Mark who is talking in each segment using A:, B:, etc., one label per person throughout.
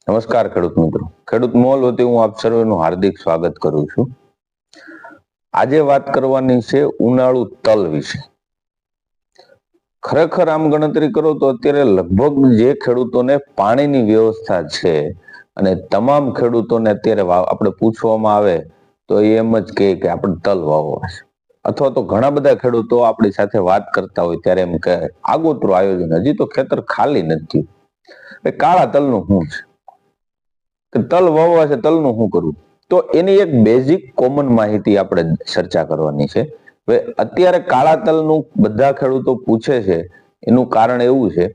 A: નમસ્કાર ખેડૂત મિત્રો, ખેડૂત મોલ વતી હું આપ સર્વેનું હાર્દિક સ્વાગત કરું છું. આજે વાત કરવાની છે ઉનાળુ તલ વિશે. ખરેખર આમ ગણતરી કરો તો અત્યારે લગભગ જે ખેડૂતોને પાણીની વ્યવસ્થા છે અને તમામ ખેડૂતોને અત્યારે આપણે પૂછવામાં આવે તો એમ જ કહે કે આપણે તલ વાવવા છે, અથવા તો ઘણા બધા ખેડૂતો આપણી સાથે વાત કરતા હોય ત્યારે એમ કે આગોતરું આયોજન, હજી તો ખેતર ખાલી નથી. કાળા તલનું શું છે કે તલ વાવવા છે, તલનું શું કરવું? તો એની એક બેઝિક કોમન માહિતી આપણે ચર્ચા કરવાની છે. હવે અત્યારે કાળા તલનું બધા ખેડૂતો પૂછે છે, એનું કારણ એવું છે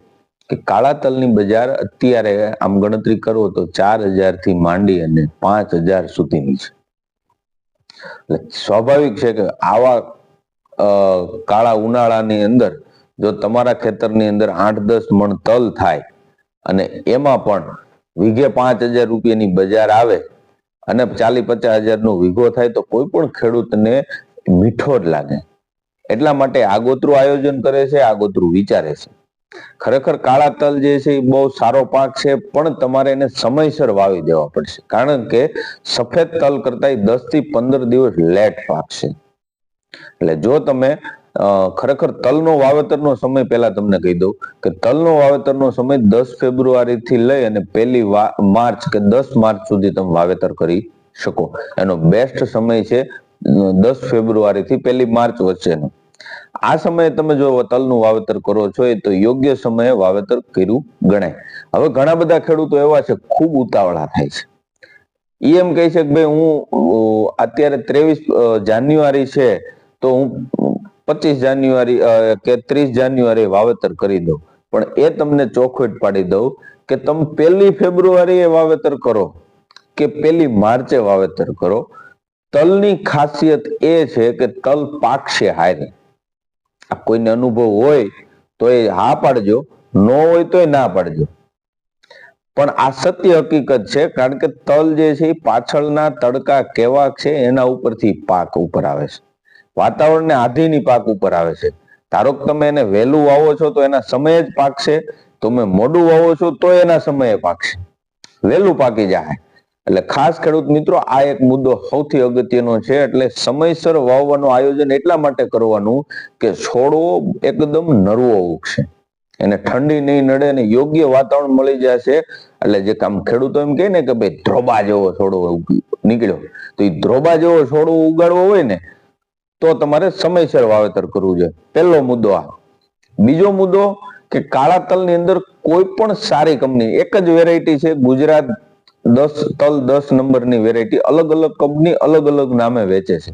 A: કે કાળા તલની બજાર અત્યારે આમ ગણતરી કરો તો 4,000 થી માંડી અને 5,000 સુધીની છે. એટલે સ્વાભાવિક છે કે આવા કાળા ઉનાળાની અંદર જો તમારા ખેતરની અંદર 8-10 મણ તલ થાય અને એમાં પણ વીઘે 5,000 રૂપિયાની બજાર આવે અને 40-50,000 નો વીઘો થાય તો કોઈ પણ ખેડૂતને મીઠો જ લાગે. એટલા માટે આગોતરું આયોજન કરે છે, આગોતરું વિચારે છે. ખરેખર કાળા તલ જે છે એ બહુ સારો પાક છે, પણ તમારે એને સમયસર વાવી દેવા પડશે, કારણ કે સફેદ તલ કરતા 10 થી 15 દિવસ લેટ પાકશે. એટલે જો તમે ખરેખર તલનો વાવેતરનો સમય પહેલા તમને કહી દઉં કે તલનો વાવેતરનો સમય 10 ફેબ્રુઆરી થી લઈ અને 1 માર્ચ કે 10 માર્ચ સુધી તમે વાવેતર કરી શકો. એનો બેસ્ટ સમય છે 10 ફેબ્રુઆરી થી 1 માર્ચ વચ્ચેનો. આ સમયે તમે જો તલનું વાવેતર કરો છો એ તો યોગ્ય સમયે વાવેતર કર્યું ગણાય. હવે ઘણા બધા ખેડૂતો એવા છે ખૂબ ઉતાવળા થાય છે. એમ કહે છે કે ભાઈ હું અત્યારે 23 જાન્યુઆરી છે તો હું 25 જાન્યુઆરી કે 30 જાન્યુઆરી વાવેતર કરી દઉં. પણ એ તમને ચોખવટ પાડી દઉં કે તમે 1 ફેબ્રુઆરીએ વાવેતર કરો કે 1 માર્ચે વાવેતર કરો, તલની ખાસિયત એ છે કે તલ પાકશે હારે. કોઈને અનુભવ હોય તો એ હા પાડજો, ન હોય તો ના પાડજો, પણ આ સત્ય હકીકત છે. કારણ કે તલ જે છે એ પાછળના તડકા કેવા છે એના ઉપરથી પાક ઉપર આવે છે, વાતાવરણને આધીની પાક ઉપર આવે છે. ધારો કે તમે એને વહેલું વાવો છો તો એના સમયે જ પાકશે, તમે મોડું વાવો છો તો એના સમયે પાકશે, વહેલું પાકી જાય. એટલે ખાસ ખેડૂત મિત્રો આ એક મુદ્દો સૌથી અગત્યનો છે. એટલે સમયસર વાવવાનું આયોજન એટલા માટે કરવાનું કે છોડવો એકદમ નરવો ઉગશે, એને ઠંડી નહીં નડે અને યોગ્ય વાતાવરણ મળી જશે. એટલે જે કામ ખેડૂતો એમ કહે ને કે ભાઈ ધ્રોબા જેવો છોડવો નીકળ્યો, તો એ ધ્રોબા જેવો છોડવો ઉગાડવો હોય ને તો તમારે સમયસર વાવેતર કરવું જોઈએ. પહેલો મુદ્દો આ. બીજો મુદ્દો કે કાળા તલની અંદર કોઈ પણ સારી કંપની, એક જ વેરાયટી છે ગુજરાત 10 નંબરની વેરાયટી, અલગ અલગ કંપની અલગ અલગ નામે વેચે છે,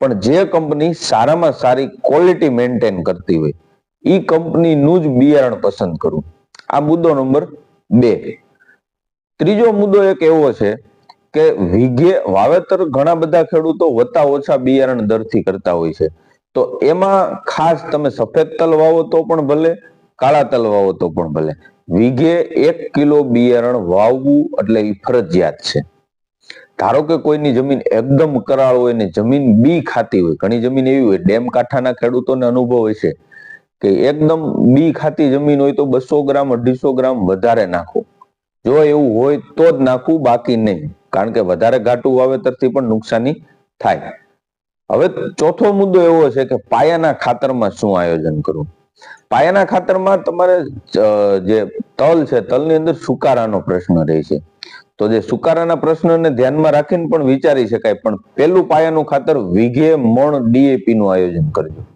A: પણ જે કંપની સારામાં સારી ક્વોલિટી મેન્ટેન કરતી હોય એ કંપનીનું જ બિયારણ પસંદ કરવું. આ મુદ્દો નંબર 2. ત્રીજો મુદ્દો એક એવો છે કે વીઘે વાવેતર ઘણા બધા ખેડૂતો વત્તા ઓછા બિયારણ દરથી કરતા હોય છે. તો એમાં ખાસ તમે સફેદ તલ વાવો તો પણ ભલે, કાળા તલ વાવો તો પણ ભલે, વીઘે 1 કિલો બિયારણ વાવવું એટલે એ ફરજિયાત છે. ધારો કે કોઈની જમીન એકદમ કરાળ હોય ને જમીન બી ખાતી હોય, ઘણી જમીન એવી હોય, ડેમ કાંઠાના ખેડૂતોને અનુભવ હોય છે કે એકદમ બી ખાતી જમીન હોય તો 200 ગ્રામ 250 ગ્રામ વધારે નાખો. જો એવું હોય તો જ નાખવું, બાકી નહીં, કારણ કે વધારે ઘાટું વાવેતરથી પણ નુકસાની થાય. હવે ચોથો મુદ્દો એવો છે કે પાયાના ખાતરમાં શું આયોજન કરવું. પાયાના ખાતરમાં તમારે જે તલ છે તલની અંદર સુકારાનો પ્રશ્ન રહે છે, તો જે સુકારાના પ્રશ્નને ધ્યાનમાં રાખીને પણ વિચારી શકાય. પણ પેલું પાયાનું ખાતર વીઘે મણ ડીએપી નું આયોજન કરજો.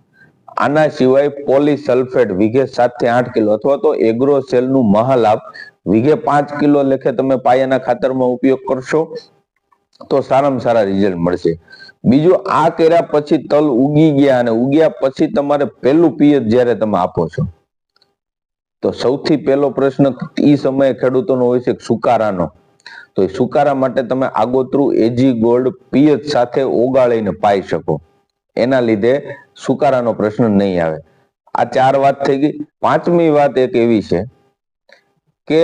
A: આના સિવાય પોલીસલ્ફેટ વીઘે 7 થી 8 કિલો અથવા તો એગ્રોસેલ નું મહાલાભ વીઘે 5 કિલો લેખે તમે પાયાના ખાતરમાં ઉપયોગ કરશો તો સારામાં સારા રિઝલ્ટ મળશે. બીજું, આ કર્યા પછી તલ ઉગી ગયા અને ઉગ્યા પછી તમારે પહેલું પિયત જ્યારે તમે આપો છો તો સૌથી પહેલો પ્રશ્ન એ સમયે ખેડૂતોનો હોય છે સુકારાનો. તો એ સુકારા માટે તમે આગોતરું એજી ગોલ્ડ પિયત સાથે ઓગાળીને પાઈ શકો, એના લીધે સુકારાનો પ્રશ્ન નહીં આવે. આ 4 વાત થઈ ગઈ. 5મી વાત એક એવી છે કે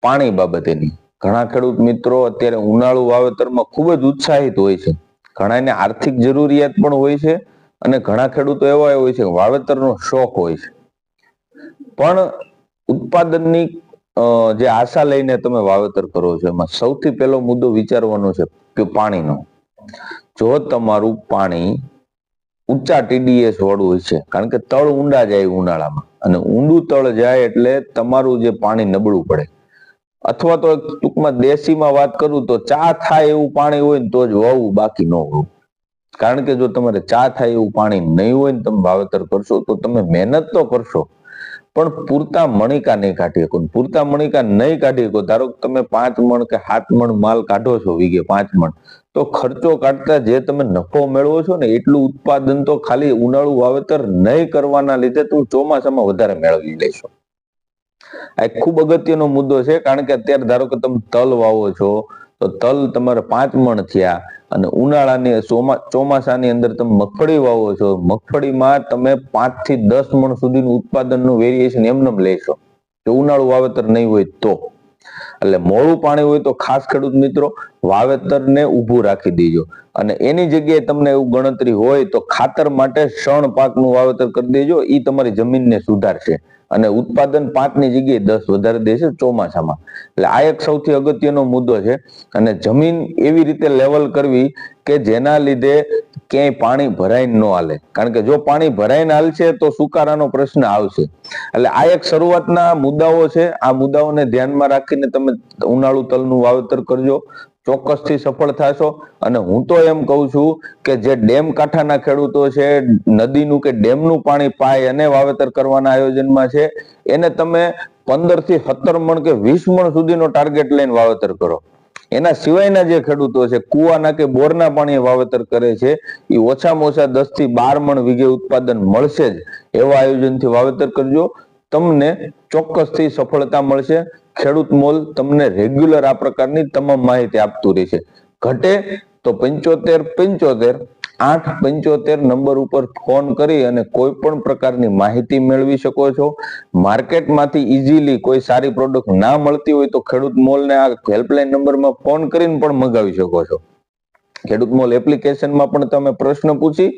A: પાણી બાબતેની. ઘણા ખેડૂત મિત્રો અત્યારે ઉનાળુ વાવેતરમાં ખૂબ જ ઉત્સાહિત હોય છે, ઘણાને આર્થિક જરૂરિયાત પણ હોય છે અને ઘણા ખેડૂતો એવા હોય છે વાવેતરનો શોખ હોય છે, પણ ઉત્પાદનની જે આશા લઈને તમે વાવેતર કરો છો એમાં સૌથી પહેલો મુદ્દો વિચારવાનો છે કે પાણીનો. જો તમારું પાણી ઊંચા TDS વાળું હોય છે, કારણ કે તળ ઊંડા જાય ઉનાળામાં, અને ઊંડું તળ જાય એટલે તમારું જે પાણી નબળું પડે, અથવા તો ટૂંકમાં દેશીમાં વાત કરું તો ચા થાય એવું પાણી હોય ને તો જ વાવવું, બાકી ન વાવવું. કારણ કે જો તમારે ચા થાય એવું પાણી નહીં હોય ને તમે વાવેતર કરશો તો તમે મહેનત તો કરશો પણ પૂરતા મણિકા નહીં કાઢી શકો. પૂરતા મણિકા નહીં કાઢી શકો, ધારો કે તમે 5 મણ કે 7 મણ માલ કાઢો છો વીઘે 5 મણ, તો ખર્ચો કાઢતા જે તમે નફો મેળવો છો ને એટલું ઉત્પાદન તો ખાલી ઉનાળુ વાવેતર નહીં કરવાના લીધે તમે ચોમાસામાં વધારે મેળવી લેશો. આ એક ખૂબ અગત્યનો મુદ્દો છે, કારણ કે અત્યારે ધારો કે તમે તલ વાવો છો તો તલ તમારે 5 મણ થયા, અને ઉનાળાની ચોમાસાની અંદર તમે મગફળી વાવો છો, મગફળીમાં તમે 5 થી 10 મણ સુધીનું ઉત્પાદનનું વેરિએશન એમને લેશો જો ઉનાળુ વાવેતર નહીં હોય તો. એટલે મોડું પાણી હોય તો ખાસ ખેડૂત મિત્રો વાવેતરને ઊભું રાખી દેજો, અને એની જગ્યાએ તમને એવું ગણતરી હોય તો ખાતર માટે શણ પાકનું વાવેતર કરી દેજો. એ તમારી જમીનને સુધારશે અને ઉત્પાદન 5 ની જગ્યાએ 10 વધારી દેશે ચોમાસામાં. એટલે આ એક સૌથી અગત્યનો મુદ્દો છે. અને જમીન એવી રીતે લેવલ કરવી કે જેના લીધે ક્યાંય પાણી ભરાઈને ન હાલે, કારણ કે જો પાણી ભરાઈને હાલશે તો સુકારાનો પ્રશ્ન આવશે. એટલે આ એક શરૂઆતના મુદ્દાઓ છે. આ મુદ્દાઓને ધ્યાનમાં રાખીને તમે ઉનાળુ તલનું વાવેતર કરજો, ચોક્કસથી સફળ થશો. અને હું તો એમ કહું છું કે જે ડેમ કાંઠાના ખેડૂતો છે, નદીનું કે ડેમનું પાણી પાય અને વાવેતર કરવાના આયોજનમાં છે, એને તમે 15 થી 17 મણ કે 20 મણ સુધીનો ટાર્ગેટ લઈને વાવેતર કરો. એના સિવાયના જે ખેડૂતો છે, કુવાના કે બોરના પાણીએ વાવેતર કરે છે, એ ઓછામાં ઓછા 10 થી 12 મણ વીઘે ઉત્પાદન મળશે જ એવા આયોજનથી વાવેતર કરજો. તમને ચોક્કસથી સફળતા મળશે. ખેડૂત મોલ તમને રેગ્યુલર આ પ્રકારની તમામ માહિતી આપતું રહેશે. ઘટે તો 7575 875 નંબર ઉપર ફોન કરી અને કોઈ પણ પ્રકારની માહિતી મેળવી શકો છો. માર્કેટમાંથી ઇઝીલી કોઈ સારી પ્રોડક્ટ ના મળતી હોય તો ખેડૂત મોલને આ હેલ્પલાઇન નંબરમાં ફોન કરીને પણ મંગાવી શકો છો. ખેડૂત મોલ એપ્લિકેશનમાં પણ તમે પ્રશ્ન પૂછી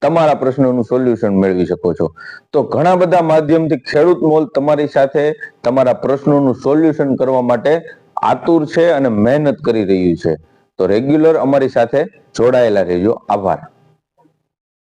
A: તમારા પ્રશ્નોનું સોલ્યુશન મેળવી શકો છો. તો ઘણા બધા માધ્યમથી ખેડૂત મોલ તમારી સાથે તમારા પ્રશ્નોનું સોલ્યુશન કરવા માટે આતુર છે અને મહેનત કરી રહ્યું છે. તો રેગ્યુલર અમારી સાથે જોડાયેલા રહેજો. આભાર.